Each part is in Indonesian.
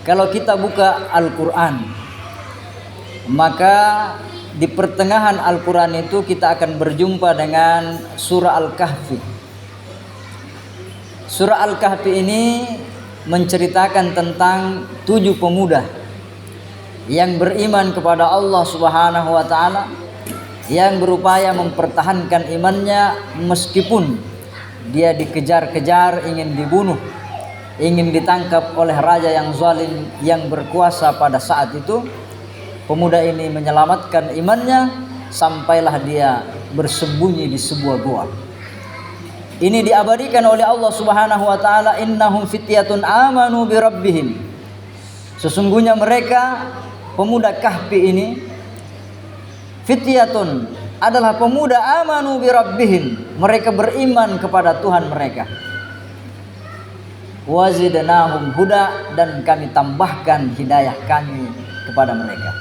Kalau kita buka Al-Quran, maka di pertengahan Al-Quran itu kita akan berjumpa dengan surah Al-Kahfi. Surah Al-Kahfi ini menceritakan tentang 7 pemuda yang beriman kepada Allah Subhanahu wa taala, yang berupaya mempertahankan imannya meskipun dia dikejar-kejar, ingin dibunuh, ingin ditangkap oleh raja yang zalim yang berkuasa pada saat itu. Pemuda ini menyelamatkan imannya sampailah dia bersembunyi di sebuah gua. Ini diabadikan oleh Allah Subhanahu wa taala, innahum fityatun amanu bi rabbihim. Sesungguhnya mereka pemuda Kahfi ini, fityatun adalah pemuda amanu bi rabbihim, mereka beriman kepada Tuhan mereka. Wazidnahum huda, dan kami tambahkan hidayah kami kepada mereka.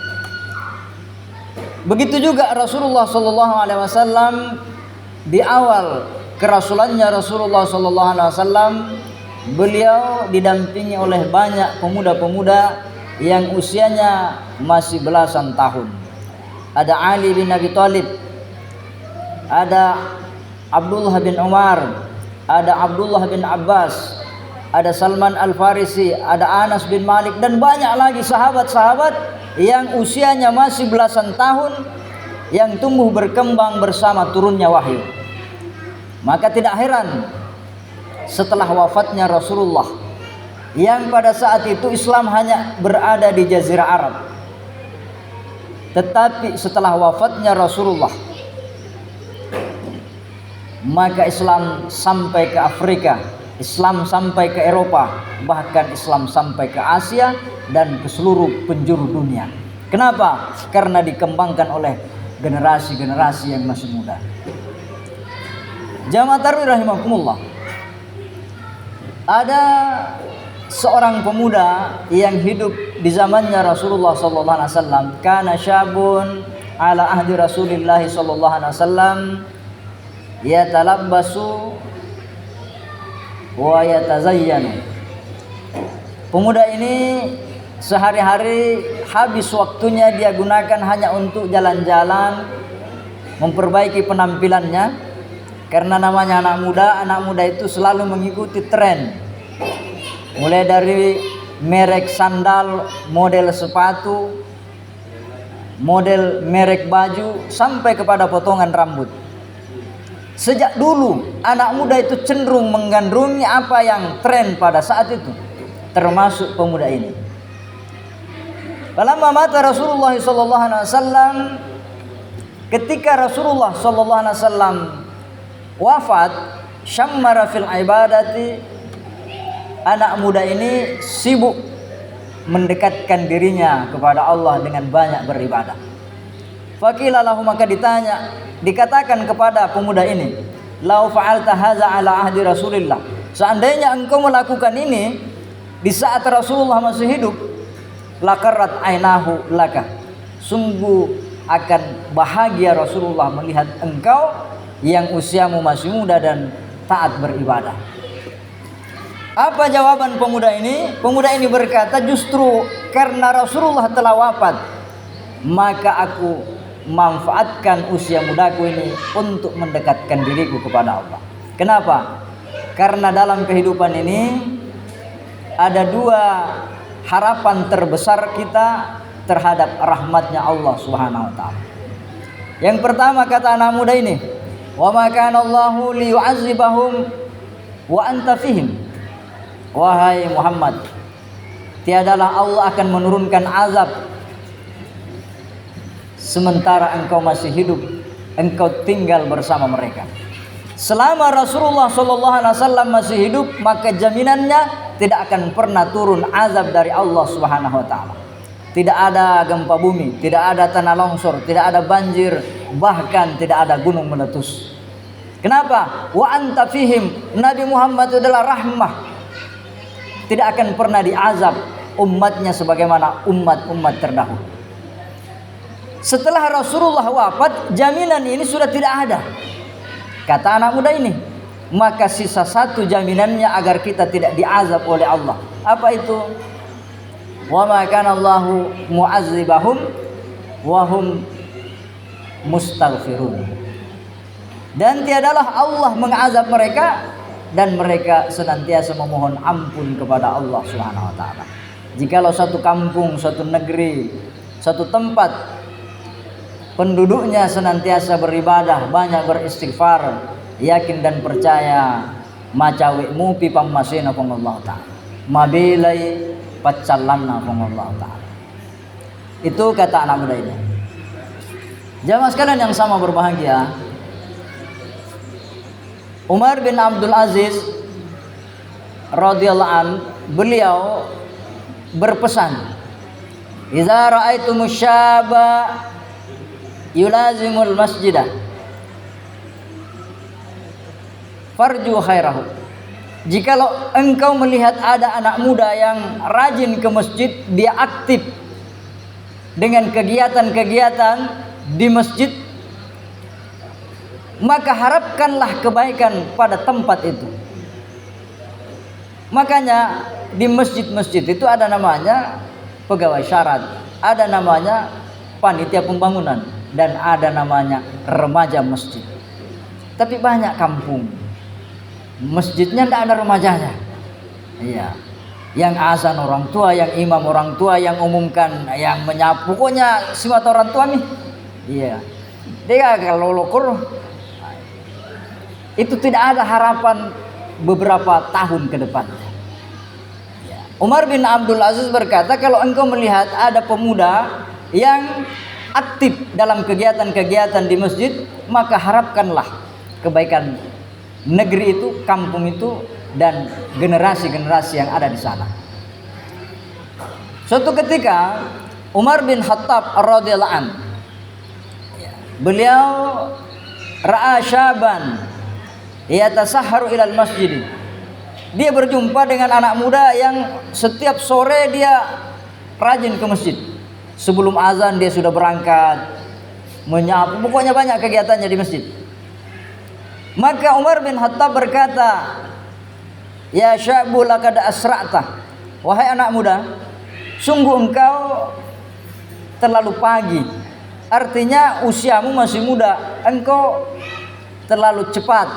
Begitu juga Rasulullah sallallahu alaihi wasallam, di awal kerasulannya Rasulullah sallallahu alaihi wasallam, beliau didampingi oleh banyak pemuda-pemuda yang usianya masih belasan tahun. Ada Ali bin Abi Thalib, ada Abdullah bin Umar, ada Abdullah bin Abbas, ada Salman Al-Farisi, ada Anas bin Malik, dan banyak lagi sahabat-sahabat yang usianya masih belasan tahun, yang tumbuh berkembang bersama turunnya wahyu. Maka tidak heran setelah wafatnya Rasulullah, yang pada saat itu Islam hanya berada di Jazirah Arab, tetapi setelah wafatnya Rasulullah, maka Islam sampai ke Afrika, Islam sampai ke Eropa, bahkan Islam sampai ke Asia dan ke seluruh penjuru dunia. Kenapa? Karena dikembangkan oleh generasi-generasi yang masih muda. Jamaah tarawih rahimakumullah. Ada seorang pemuda yang hidup di zamannya Rasulullah sallallahu alaihi wasallam. Kana syabun ala ahdi Rasulillah sallallahu alaihi wasallam yatalabbasu wa yatazayyanu. Pemuda ini sehari-hari habis waktunya dia gunakan hanya untuk jalan-jalan, memperbaiki penampilannya. Karena namanya anak muda itu selalu mengikuti tren. Mulai dari merek sandal, model sepatu, model merek baju, sampai kepada potongan rambut. Sejak dulu anak muda itu cenderung menggandrungi apa yang tren pada saat itu, termasuk pemuda ini. Falamma mata Rasulullah sallallahu alaihi wasallam, ketika Rasulullah sallallahu alaihi wasallam wafat, syammara fil ibadati, anak muda ini sibuk mendekatkan dirinya kepada Allah dengan banyak beribadah. Faqila lahu, maka dikatakan kepada pemuda ini, lau fa'alta hadza ala ahdi Rasulillah, seandainya engkau melakukan ini di saat Rasulullah masih hidup, laqarrat ainahu laka, sungguh akan bahagia Rasulullah melihat engkau yang usiamu masih muda dan taat beribadah. Apa jawaban pemuda ini? Pemuda ini berkata, justru karena Rasulullah telah wafat, maka aku manfaatkan usia mudaku ini untuk mendekatkan diriku kepada Allah. Kenapa? Karena dalam kehidupan ini ada 2 harapan terbesar kita terhadap rahmatnya Allah Subhanahu wa taala. Yang pertama, kata anak muda ini, wa ma kana Allahu liyu'adzibahum wa anta fihim. Wahai Muhammad, tiadalah Allah akan menurunkan azab sementara engkau masih hidup, engkau tinggal bersama mereka. Selama Rasulullah sallallahu alaihi wasallam masih hidup, maka jaminannya tidak akan pernah turun azab dari Allah Subhanahu wa taala. Tidak ada gempa bumi, tidak ada tanah longsor, tidak ada banjir, bahkan tidak ada gunung meletus. Kenapa? Wa anta fihim, Nabi Muhammad adalah rahmah, tidak akan pernah diazab umatnya sebagaimana umat-umat terdahulu. Setelah Rasulullah wafat, jaminan ini sudah tidak ada, kata anak muda ini. Maka sisa 1 jaminannya agar kita tidak diazab oleh Allah. Apa itu? wa ma kana Allahu mu'adzibahum wa hum mustaghfirun. Dan tiadalah Allah mengazab mereka dan mereka senantiasa memohon ampun kepada Allah Subhanahu wa taala. Jikalau satu kampung, satu negeri, satu tempat penduduknya senantiasa beribadah, banyak beristighfar, yakin dan percaya, macawi mupi pammasina pong Allah taala, mabilai paccalanna pong Allah taala. Itu kata anak muda ini. Jamaah sekalian yang sama berbahagia, Umar bin Abdul Aziz radhiyallahu an, beliau berpesan, "Idza ra'aitumus syaba yulazimul masjidah farju khairahu." Jikalau engkau melihat ada anak muda yang rajin ke masjid, dia aktif dengan kegiatan-kegiatan di masjid, maka harapkanlah kebaikan pada tempat itu. Makanya di masjid-masjid itu ada namanya pegawai syarat, ada namanya panitia pembangunan, dan ada namanya remaja masjid. Tapi banyak kampung masjidnya tidak ada remajanya. Iya, yang azan orang tua, yang imam orang tua, yang umumkan, yang menyapu, pokoknya semua orang tua nih. Iya, dia kalau lokur itu tidak ada harapan beberapa tahun ke depan. Umar bin Abdul Aziz berkata, kalau engkau melihat ada pemuda yang aktif dalam kegiatan-kegiatan di masjid, maka harapkanlah kebaikan negeri itu, kampung itu, dan generasi-generasi yang ada di sana. Suatu ketika Umar bin Khattab radhiyallahu an, beliau ra'a syaban yatasahharu ilal masjid. Dia berjumpa dengan anak muda yang setiap sore dia rajin ke masjid. Sebelum azan dia sudah berangkat, menyapu, pokoknya banyak kegiatannya di masjid. Maka Umar bin Khattab berkata, "Ya syabu laqad asra'ta." Wahai anak muda, sungguh engkau terlalu pagi. Artinya usiamu masih muda, engkau terlalu cepat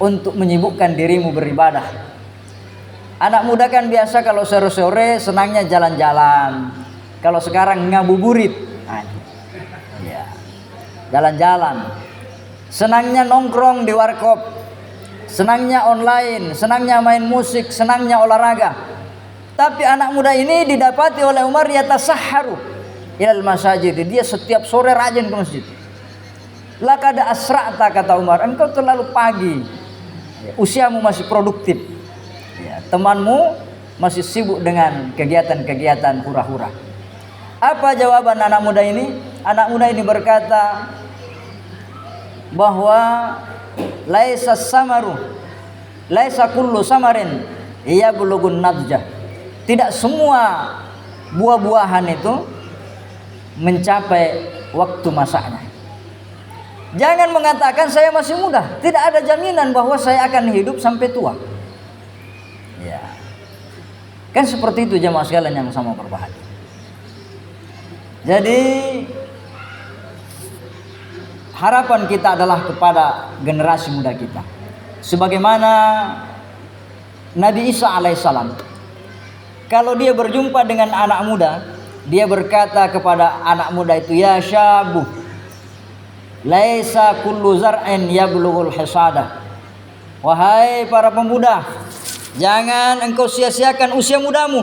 untuk menyibukkan dirimu beribadah. Anak muda kan biasa kalau sore-sore senangnya jalan-jalan. Kalau sekarang ngabuburit, ya, jalan-jalan. Senangnya nongkrong di warkop, senangnya online, senangnya main musik, senangnya olahraga. Tapi anak muda ini didapati oleh Umar yatasahharu ilal masajid. Dia setiap sore rajin ke masjid. Laqad asra'ta, kata Umar, engkau terlalu pagi. Usiamu masih produktif. Ya, temanmu masih sibuk dengan kegiatan-kegiatan hura-hura. Apa jawaban anak muda ini? Anak muda ini berkata bahwa laisa samaru, laisa kullu samarin yablughun nadjah. Tidak semua buah-buahan itu mencapai waktu masaknya. Jangan mengatakan saya masih muda. Tidak ada jaminan bahwa saya akan hidup sampai tua. Ya, kan seperti itu jemaah sekalian yang sama berbahagia. Jadi harapan kita adalah kepada generasi muda kita. Sebagaimana Nabi Isa alaihissalam, kalau dia berjumpa dengan anak muda, dia berkata kepada anak muda itu, "Ya syabu, laisa kullu zar'in yablughul hisadah." Wahai para pemuda, jangan engkau sia-siakan usia mudamu,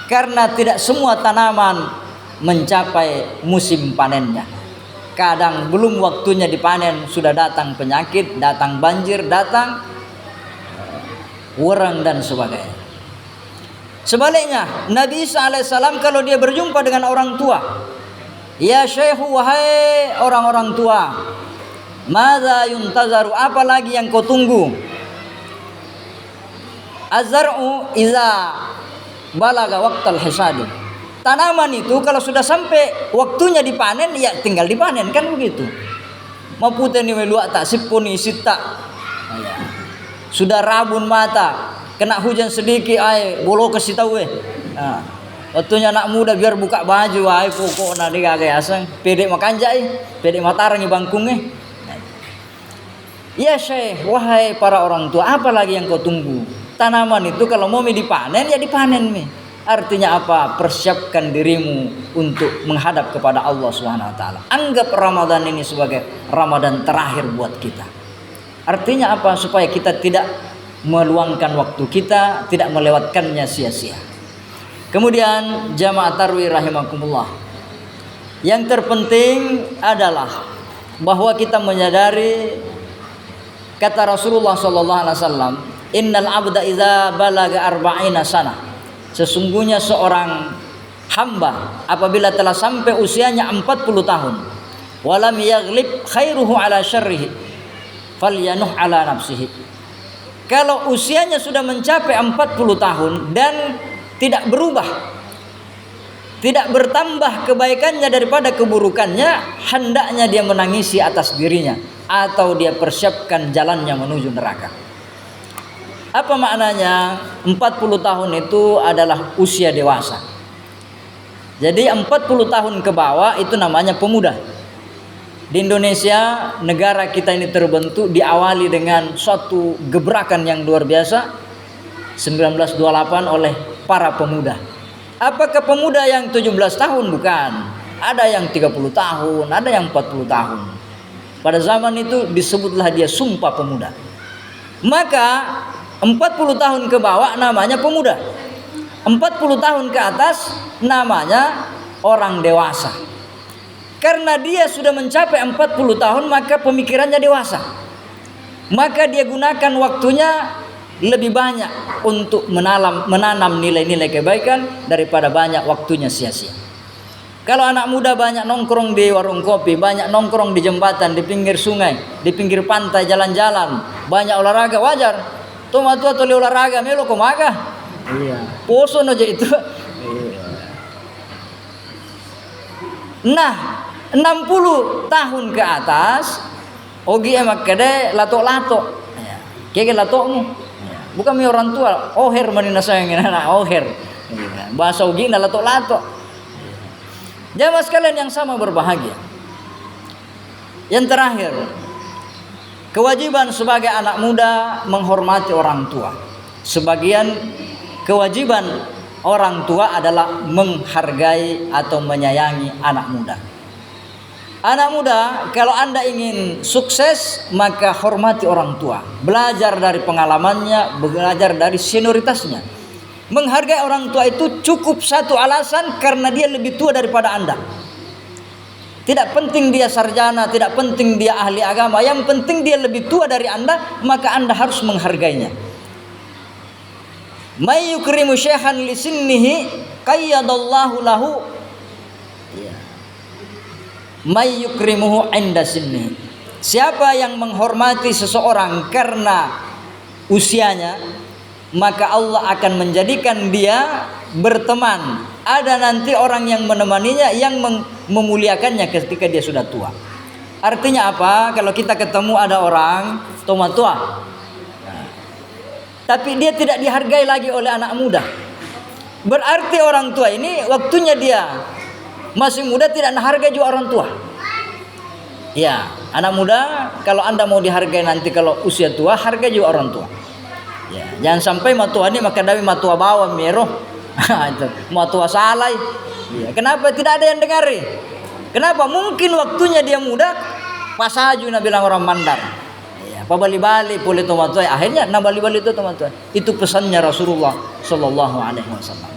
karena tidak semua tanaman mencapai musim panennya. Kadang belum waktunya dipanen sudah datang penyakit, datang banjir, datang wereng dan sebagainya. Sebaliknya, Nabi Isa alaihissalam kalau dia berjumpa dengan orang tua, "Ya syekhu, wahai orang-orang tua, madza yuntazaru, apa lagi yang kau tunggu? Az-zar'u iza balaga waqtal hisadi." Tanaman itu kalau sudah sampai waktunya dipanen, ya tinggal dipanen, kan begitu. Mapute ni welua tak sipuni sita. Sudah rabun mata, kena hujan sedikit, bolo ke sitawe. Waktunya anak muda biar buka baju wae pokokna di gagasan. Pede makanjai, pede matarangi bangkungnya. Ya Syekh, wahai para orang tua, apa lagi yang kau tunggu? Tanaman itu kalau mau dipanen ya dipanen mi. Artinya apa? Persiapkan dirimu untuk menghadap kepada Allah Subhanahu wa taala. Anggap Ramadan ini sebagai Ramadan terakhir buat kita. Artinya apa? Supaya kita tidak meluangkan waktu kita, tidak melewatkannya sia-sia. Kemudian jamaah tarwih rahimakumullah. Yang terpenting adalah bahwa kita menyadari kata Rasulullah sallallahu alaihi wasallam, "Innal 'abda idza balaga arba'ina sanah." Sesungguhnya seorang hamba apabila telah sampai usianya 40 tahun, walam yaghlib khairuhu ala syarrihi, falyanuh ala nafsihi. Kalau usianya sudah mencapai 40 tahun dan tidak berubah, tidak bertambah kebaikannya daripada keburukannya, hendaknya dia menangisi atas dirinya atau dia persiapkan jalannya menuju neraka. Apa maknanya? 40 tahun itu adalah usia dewasa. Jadi 40 tahun ke bawah itu namanya pemuda. Di Indonesia, negara kita ini terbentuk diawali dengan suatu gebrakan yang luar biasa 1928 oleh para pemuda. Apakah pemuda yang 17 tahun? Bukan. Ada yang 30 tahun, ada yang 40 tahun. Pada zaman itu disebutlah dia sumpah pemuda. Maka 40 tahun ke bawah namanya pemuda. 40 tahun ke atas namanya orang dewasa. Karena dia sudah mencapai 40 tahun maka pemikirannya dewasa. Maka dia gunakan waktunya lebih banyak untuk menanam nilai-nilai kebaikan daripada banyak waktunya sia-sia. Kalau anak muda banyak nongkrong di warung kopi, banyak nongkrong di jembatan, di pinggir sungai, di pinggir pantai, jalan-jalan, banyak olahraga, wajar. Tuh tua tuli olahraga, melo komaga. Iya. Poso aja itu. Nah, 60 tahun ke atas, ogi emak kede lato-lato. Kege latokmu. Bukan mi orang tua, oher manina sayang anak oher. Bahasa ogi na lato-lato. Jamaah sekalian yang sama berbahagia. Yang terakhir, kewajiban sebagai anak muda menghormati orang tua. Sebagian kewajiban orang tua adalah menghargai atau menyayangi anak muda. Anak muda, kalau Anda ingin sukses, maka hormati orang tua. Belajar dari pengalamannya, belajar dari senioritasnya. Menghargai orang tua itu cukup satu alasan, karena dia lebih tua daripada Anda. Tidak penting dia sarjana, tidak penting dia ahli agama, yang penting dia lebih tua dari Anda, maka Anda harus menghargainya. May yukrimu syekhan li sinnihi qayyadallahu lahu may yukrimuhu inda sinnihi. Siapa yang menghormati seseorang karena usianya, maka Allah akan menjadikan dia berteman. Ada nanti orang yang menemaninya, yang memuliakannya ketika dia sudah tua. Artinya apa? Kalau kita ketemu ada orang tua, tapi dia tidak dihargai lagi oleh anak muda, berarti orang tua ini waktunya dia masih muda, tidak menghargai juga orang tua. Ya, anak muda kalau Anda mau dihargai nanti kalau usia tua, hargai juga orang tua. Ya, jangan sampai matua ini maka dawi matua bawa meroh. Itu matua salai. Ya, kenapa tidak ada yang dengari? Kenapa? Mungkin waktunya dia muda, pas aju na bilang orang Mandar. Ya, pabali-bali boleh tomatua, akhirnya na bali-bali itu tomatua. Itu pesannya Rasulullah sallallahu alaihi wasallam.